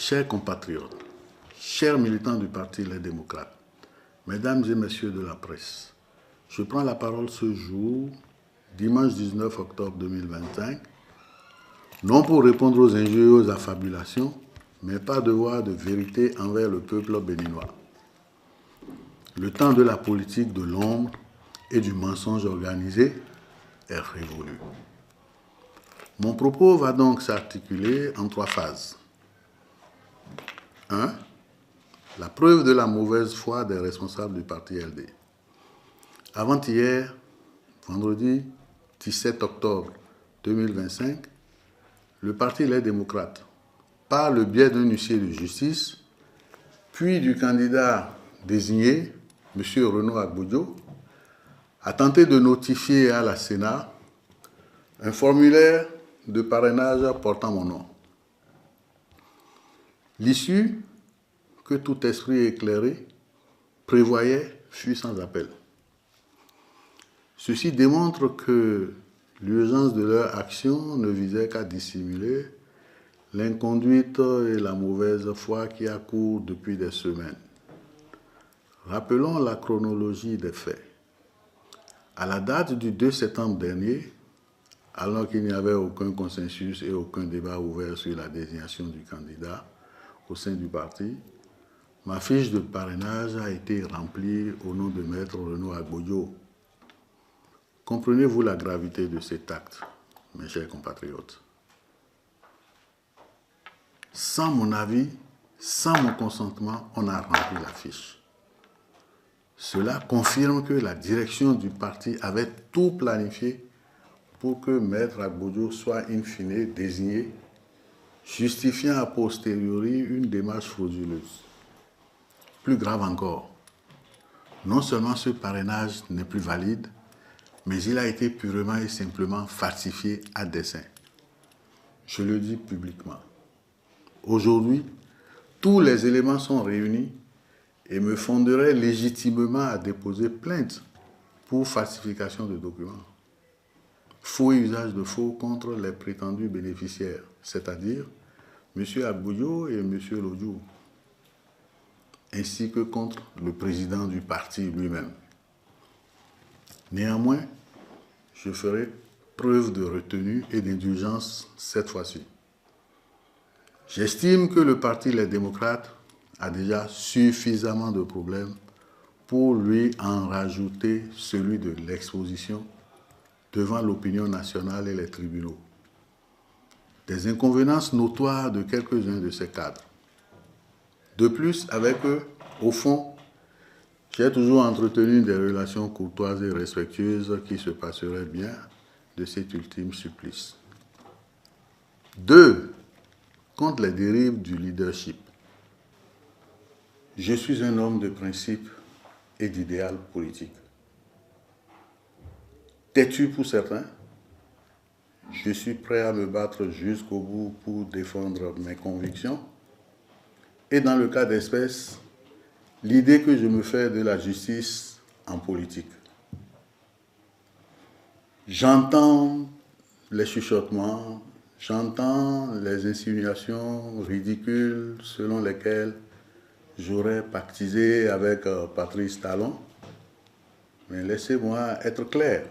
Chers compatriotes, chers militants du Parti Les Démocrates, mesdames et messieurs de la presse, je prends la parole ce jour, dimanche 19 octobre 2025, non pour répondre aux injures et aux affabulations, mais par devoir de vérité envers le peuple béninois. Le temps de la politique de l'ombre et du mensonge organisé est révolu. Mon propos va donc s'articuler en 3 phases. 1. La preuve de la mauvaise foi des responsables du parti LD. Avant-hier, vendredi 17 octobre 2025, le parti Les Démocrates, par le biais d'un huissier de justice, puis du candidat désigné, M. Renaud Agbodjo, a tenté de notifier à la Sénat un formulaire de parrainage portant mon nom. L'issue que tout esprit éclairé prévoyait fut sans appel. Ceci démontre que l'urgence de leur action ne visait qu'à dissimuler l'inconduite et la mauvaise foi qui accourent depuis des semaines. Rappelons la chronologie des faits. À la date du 2 septembre dernier, alors qu'il n'y avait aucun consensus et aucun débat ouvert sur la désignation du candidat au sein du parti, ma fiche de parrainage a été remplie au nom de Maître Renaud Agbodjo. Comprenez-vous la gravité de cet acte, mes chers compatriotes? Sans mon avis, sans mon consentement, on a rempli la fiche. Cela confirme que la direction du parti avait tout planifié pour que Maître Agbodjo soit in fine désigné, justifiant a posteriori une démarche frauduleuse. Plus grave encore, non seulement ce parrainage n'est plus valide, mais il a été purement et simplement falsifié à dessein. Je le dis publiquement. Aujourd'hui, tous les éléments sont réunis et me fonderaient légitimement à déposer plainte pour falsification de documents. Faux et usage de faux contre les prétendus bénéficiaires, c'est-à-dire M. Agbodjo et M. Lodjou, ainsi que contre le président du parti lui-même. Néanmoins, je ferai preuve de retenue et d'indulgence cette fois-ci. J'estime que le parti Les Démocrates a déjà suffisamment de problèmes pour lui en rajouter celui de l'exposition devant l'opinion nationale et les tribunaux. Des inconvéniences notoires de quelques-uns de ces cadres. De plus, avec eux, au fond, j'ai toujours entretenu des relations courtoises et respectueuses qui se passeraient bien de cet ultime supplice. 2. Contre les dérives du leadership. Je suis un homme de principe et d'idéal politique. Têtu pour certains, je suis prêt à me battre jusqu'au bout pour défendre mes convictions. Et dans le cas d'espèce, l'idée que je me fais de la justice en politique. J'entends les chuchotements, j'entends les insinuations ridicules selon lesquelles j'aurais pactisé avec Patrice Talon. Mais laissez-moi être clair.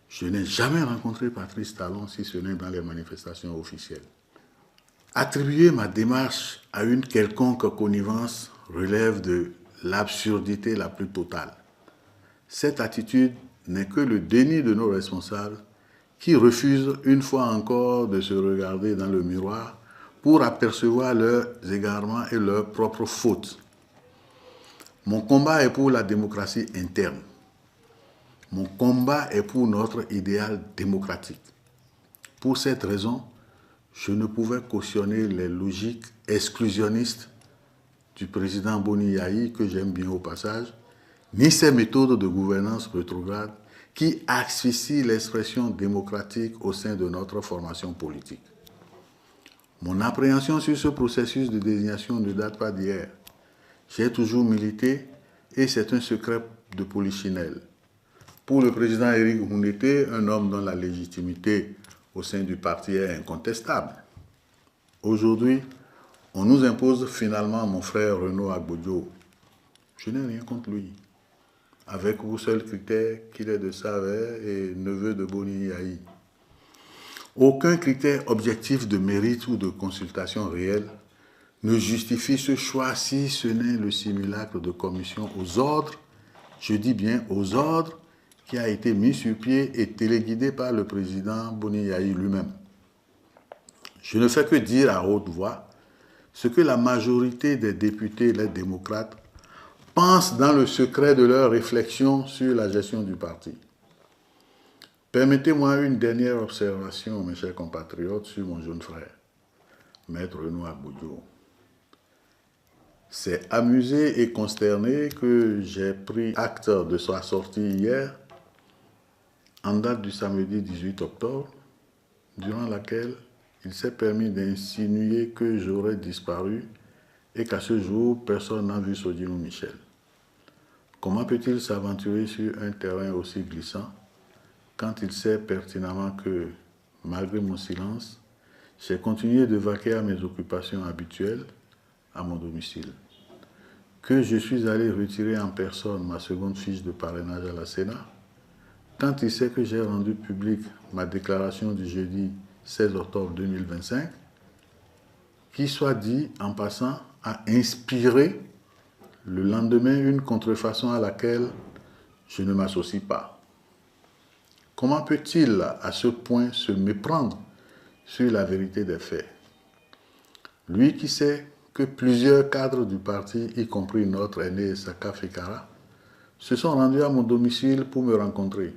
Je n'ai jamais rencontré Patrice Talon si ce n'est dans les manifestations officielles. Attribuer ma démarche à une quelconque connivence relève de l'absurdité la plus totale. Cette attitude n'est que le déni de nos responsables qui refusent une fois encore de se regarder dans le miroir pour apercevoir leurs égarements et leurs propres fautes. Mon combat est pour la démocratie interne. Mon combat est pour notre idéal démocratique. Pour cette raison, je ne pouvais cautionner les logiques exclusionnistes du président Boni Yayi, que j'aime bien au passage, ni ses méthodes de gouvernance rétrograde qui asphyxient l'expression démocratique au sein de notre formation politique. Mon appréhension sur ce processus de désignation ne date pas d'hier. J'ai toujours milité et c'est un secret de polichinelle. Pour le président Éric Mounété, un homme dont la légitimité au sein du parti est incontestable. Aujourd'hui, On nous impose finalement mon frère Renaud Agbodjo. Je n'ai rien contre lui. Avec pour seul critère qu'il est de Savère et neveu de Boni Yahi. Aucun critère objectif de mérite ou de consultation réelle ne justifie ce choix si ce n'est le simulacre de commission aux ordres, je dis bien aux ordres, qui a été mis sur pied et téléguidé par le président Boni Yahi lui-même. Je ne fais que dire à haute voix ce que la majorité des députés, les démocrates, pensent dans le secret de leur réflexion sur la gestion du parti. Permettez-moi une dernière observation, mes chers compatriotes, sur mon jeune frère, Maître Renaud Agbodjo. C'est amusé et consterné que j'ai pris acte de sa sortie hier, en date du samedi 18 octobre, durant laquelle il s'est permis d'insinuer que j'aurais disparu et qu'à ce jour, personne n'a vu Sodino Michel. Comment peut-il s'aventurer sur un terrain aussi glissant quand il sait pertinemment que, malgré mon silence, j'ai continué de vaquer à mes occupations habituelles à mon domicile, que je suis allé retirer en personne ma seconde fiche de parrainage à la Sénat, quand il sait que j'ai rendu publique ma déclaration du jeudi 16 octobre 2025, qui, soit dit en passant, a inspiré le lendemain une contrefaçon à laquelle je ne m'associe pas. Comment peut-il à ce point se méprendre sur la vérité des faits? Lui qui sait que plusieurs cadres du parti, y compris notre aîné Saka Fikara, se sont rendus à mon domicile pour me rencontrer.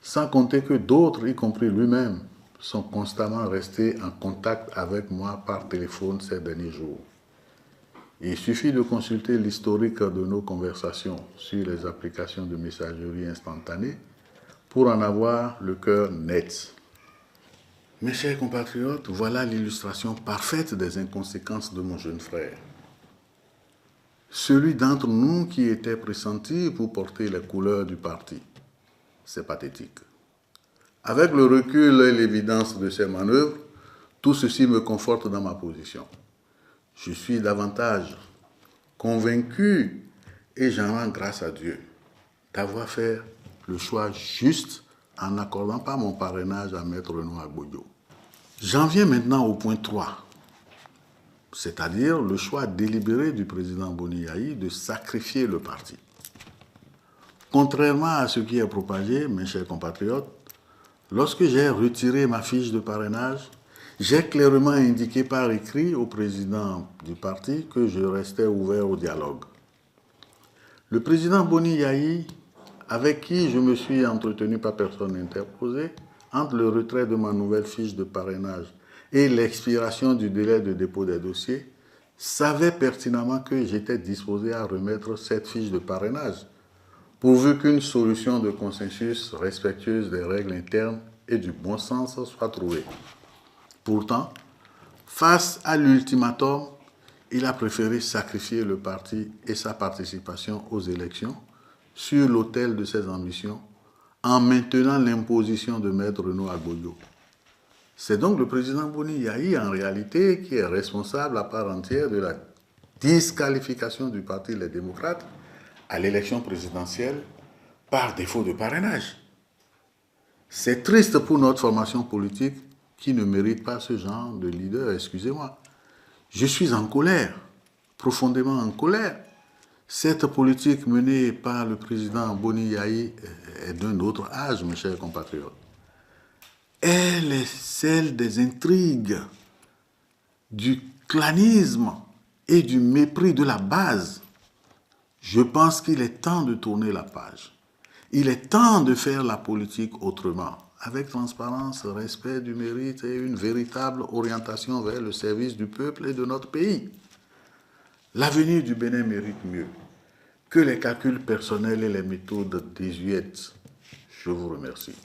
Sans compter que d'autres, y compris lui-même, sont constamment restés en contact avec moi par téléphone ces derniers jours. Il suffit de consulter l'historique de nos conversations sur les applications de messagerie instantanée pour en avoir le cœur net. Mes chers compatriotes, voilà l'illustration parfaite des inconséquences de mon jeune frère. Celui d'entre nous qui était pressenti pour porter les couleurs du parti. C'est pathétique. Avec le recul et l'évidence de ces manœuvres, tout ceci me conforte dans ma position. Je suis davantage convaincu, et j'en rends grâce à Dieu, d'avoir fait le choix juste en n'accordant pas mon parrainage à Maître Renaud Agbodjo. J'en viens maintenant au point 3, c'est-à-dire le choix délibéré du président Boni Yahi de sacrifier le parti. Contrairement à ce qui est propagé, mes chers compatriotes, lorsque j'ai retiré ma fiche de parrainage, j'ai clairement indiqué par écrit au président du parti que je restais ouvert au dialogue. Le président Boni Yahi, avec qui je me suis entretenu par personne interposée, entre le retrait de ma nouvelle fiche de parrainage et l'expiration du délai de dépôt des dossiers, savait pertinemment que j'étais disposé à remettre cette fiche de parrainage, pourvu qu'une solution de consensus respectueuse des règles internes et du bon sens soit trouvée. Pourtant, face à l'ultimatum, il a préféré sacrifier le parti et sa participation aux élections sur l'autel de ses ambitions en maintenant l'imposition de Maître Renaud Agbodjo. C'est donc le président Boni Yahi, en réalité, qui est responsable à part entière de la disqualification du parti Les Démocrates à l'élection présidentielle par défaut de parrainage. C'est triste pour notre formation politique qui ne mérite pas ce genre de leader, excusez-moi. Je suis en colère, profondément en colère. Cette politique menée par le président Boni Yahi est d'un autre âge, mes chers compatriotes. Elle est celle des intrigues, du clanisme et du mépris de la base. Je pense qu'il est temps de tourner la page. Il est temps de faire la politique autrement, avec transparence, respect du mérite et une véritable orientation vers le service du peuple et de notre pays. L'avenir du Bénin mérite mieux que les calculs personnels et les méthodes désuètes. Je vous remercie.